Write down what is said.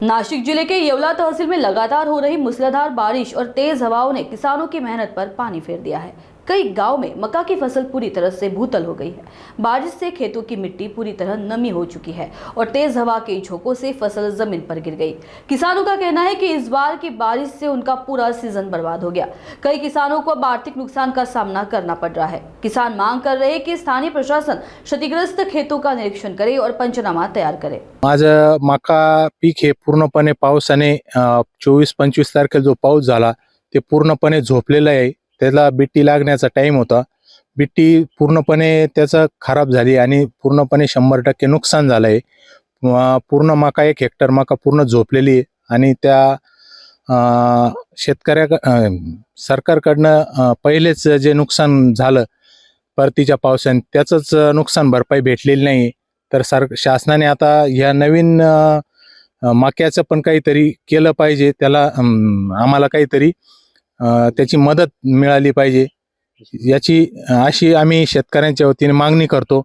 नासिक जिले के येवला तहसील में लगातार हो रही मूसलाधार बारिश और तेज हवाओं ने किसानों की मेहनत पर पानी फेर दिया है। कई गांव में मक्का की फसल पूरी तरह से भूतल हो गई है। बारिश से खेतों की मिट्टी पूरी तरह नमी हो चुकी है और तेज हवा के झोंकों से फसल जमीन पर गिर गई। किसानों का कहना है कि इस बार की बारिश से उनका पूरा सीजन बर्बाद हो गया। कई किसानों को अब आर्थिक नुकसान का सामना करना पड़ रहा है। किसान मांग कर रहे हैं कि स्थानीय प्रशासन क्षतिग्रस्त खेतों का निरीक्षण करे और पंचनामा तैयार करे। माझं मका पीक हे पूर्णपणे पावसाने 24-25 तारखेला जो पाऊस झाला ते पूर्णपणे झोपलेलं आहे। त्याला बिट्टी लागण्याचा टाइम होता। बिट्टी पूर्णपणे त्याचा खराब झाली आणि पूर्णपणे 100% नुकसान झालं आहे। पूर्ण मका 1 हेक्टर मका पूर्ण झोपलेली आहे आणि त्या सरकारकडनं पहिलेच जे नुकसान झालं परतीच्या पावसाने त्याचंच नुकसान भरपाई भेटलेली नाही। तर शासनाने आता या नवीन मक्याचं पण काहीतरी केलं पाहिजे। त्याला आम्हाला काहीतरी त्याची मदत मिळाली पाहिजे याची अशी आम्ही शेतकऱ्यांच्या वतीने मागणी करतो।